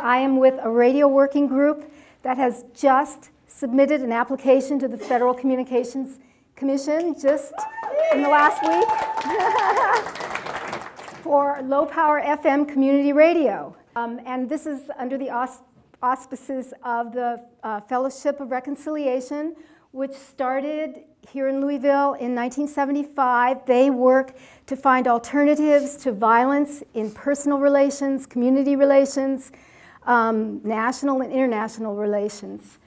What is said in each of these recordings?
I am with a radio working group that has just submitted an application to the Federal Communications Commission just in the last week for low-power FM community radio. And this is under the auspices of the Fellowship of Reconciliation, which started here in Louisville in 1975. They work to find alternatives to violence in personal relations, community relations, national and international relations.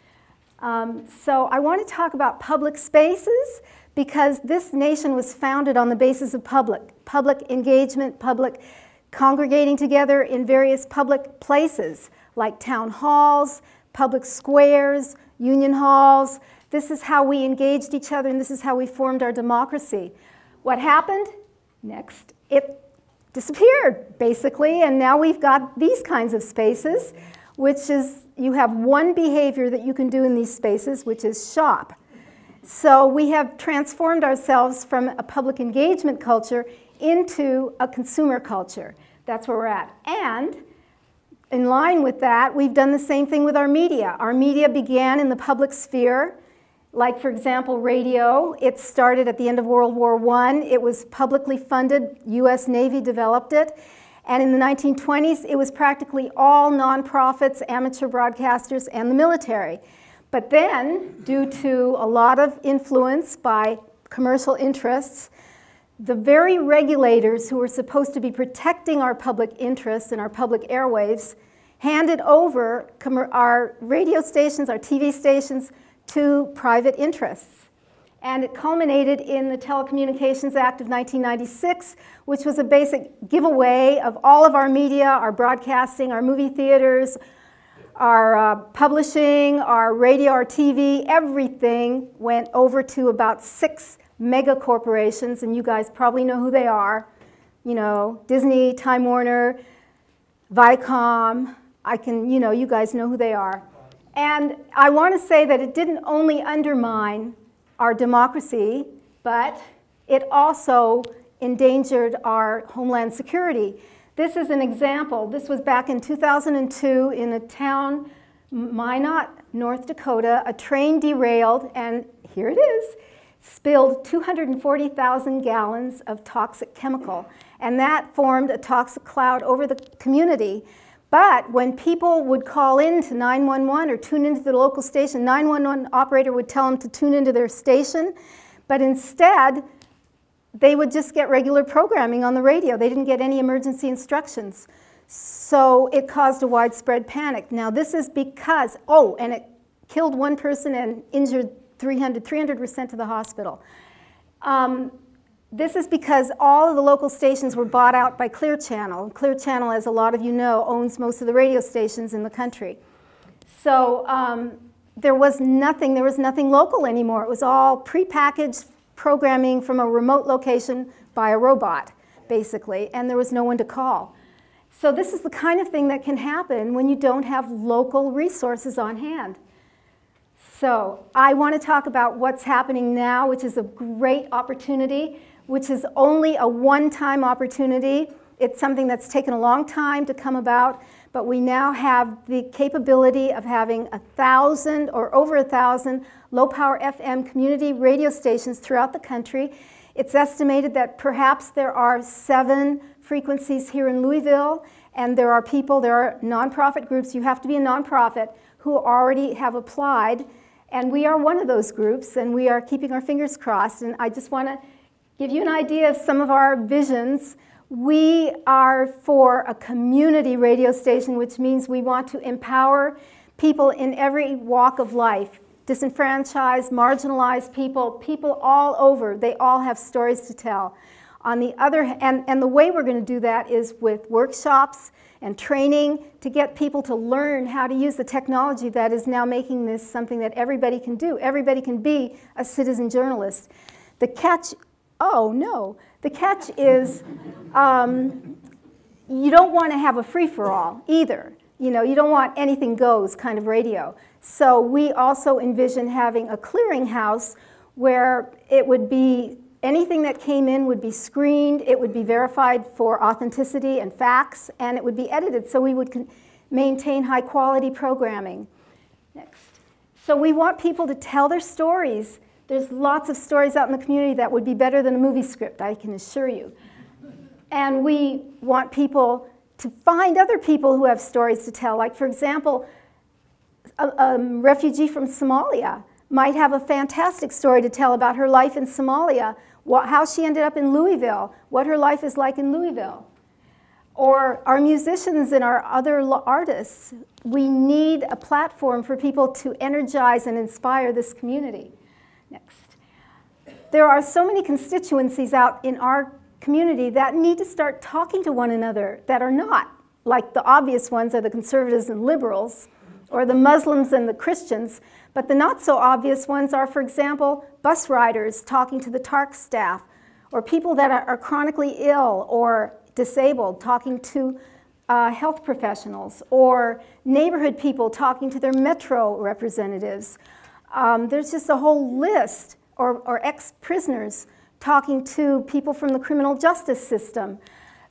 So I want to talk about public spaces because this nation was founded on the basis of public engagement, public congregating together in various public places like town halls, public squares, union halls. This is how we engaged each other, and this is how we formed our democracy. What happened? Next, it disappeared, basically, and now we've got these kinds of spaces, which is, you have one behavior that you can do in these spaces, which is shop. So we have transformed ourselves from a public engagement culture into a consumer culture. That's where we're at. And in line with that, we've done the same thing with our media. Our media began in the public sphere. Like, for example, radio. It started at the end of World War I. It was publicly funded. U.S. Navy developed it. And in the 1920s, it was practically all nonprofits, amateur broadcasters, and the military. But then, due to a lot of influence by commercial interests, the very regulators who were supposed to be protecting our public interests and our public airwaves handed over our radio stations, our TV stations, to private interests. And it culminated in the Telecommunications Act of 1996, which was a basic giveaway of all of our media, our broadcasting, our movie theaters, our publishing, our radio, our TV. Everything went over to about 6 mega corporations, and you guys probably know who they are. You know, Disney, Time Warner, Viacom. You guys know who they are. And I want to say that it didn't only undermine our democracy, but it also endangered our homeland security. This is an example. This was back in 2002 in a town, Minot, North Dakota. A train derailed, and here it is, spilled 240,000 gallons of toxic chemical. And that formed a toxic cloud over the community. But when people would call in to 911 or tune into the local station, 911 operator would tell them to tune into their station, but instead they would just get regular programming on the radio. They didn't get any emergency instructions. So it caused a widespread panic. Now this is because, and it killed one person and injured 300 were sent to the hospital. This is because all of the local stations were bought out by Clear Channel. Clear Channel, as a lot of you know, owns most of the radio stations in the country. So there was nothing local anymore. It was all prepackaged programming from a remote location by a robot, basically, and there was no one to call. So this is the kind of thing that can happen when you don't have local resources on hand. So I want to talk about what's happening now, which is a great opportunity, which is only a one-time opportunity. It's something that's taken a long time to come about, but we now have the capability of having 1,000 or over 1,000 low-power FM community radio stations throughout the country. It's estimated that perhaps there are 7 frequencies here in Louisville, and there are nonprofit groups, you have to be a nonprofit, who already have applied, and we are one of those groups, and we are keeping our fingers crossed. And I just want to give you an idea of some of our visions. We are for a community radio station, which means we want to empower people in every walk of life, disenfranchised, marginalized people, people all over. They all have stories to tell. On the other hand, and the way we're going to do that is with workshops and training to get people to learn how to use the technology that is now making this something that everybody can do. Everybody can be a citizen journalist. The catch is you don't want to have a free-for-all either. You don't want anything goes kind of radio. So we also envision having a clearinghouse where it would be anything that came in would be screened, it would be verified for authenticity and facts, and it would be edited. So we would maintain high-quality programming. Next. So we want people to tell their stories. There's lots of stories out in the community that would be better than a movie script, I can assure you. And we want people to find other people who have stories to tell. Like, for example, a refugee from Somalia might have a fantastic story to tell about her life in Somalia, how she ended up in Louisville, what her life is like in Louisville. Or our musicians and our other artists, we need a platform for people to energize and inspire this community. Next. There are so many constituencies out in our community that need to start talking to one another that are not. Like the obvious ones are the conservatives and liberals, or the Muslims and the Christians, but the not so obvious ones are, for example, bus riders talking to the TARC staff, or people that are chronically ill or disabled talking to health professionals, or neighborhood people talking to their metro representatives. There's just a whole list, or ex-prisoners talking to people from the criminal justice system.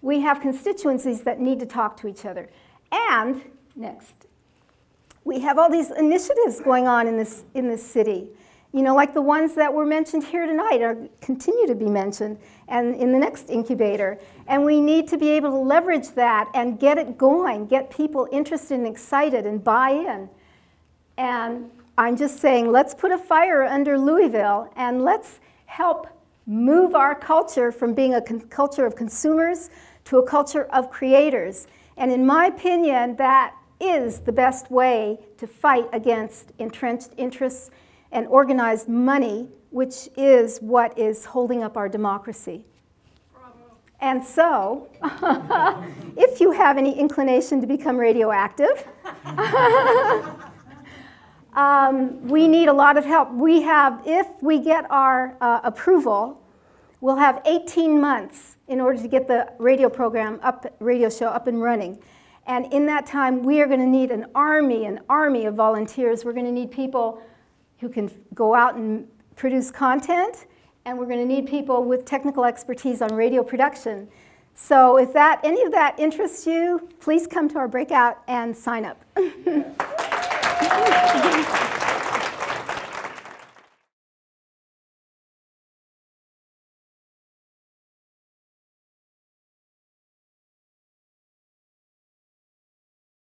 We have constituencies that need to talk to each other. And, next, we have all these initiatives going on in this city. You know, like the ones that were mentioned here tonight or continue to be mentioned and in the next incubator. And we need to be able to leverage that and get it going, get people interested and excited and buy in. And I'm just saying, let's put a fire under Louisville and let's help move our culture from being a culture of consumers to a culture of creators. And in my opinion, that is the best way to fight against entrenched interests and organized money, which is what is holding up our democracy. Bravo. And so, if you have any inclination to become radioactive, we need a lot of help. We have, if we get our approval, we'll have 18 months in order to get the radio show up and running. And in that time, we are going to need an army of volunteers. We're going to need people who can go out and produce content, and we're going to need people with technical expertise on radio production. So if any of that interests you, please come to our breakout and sign up.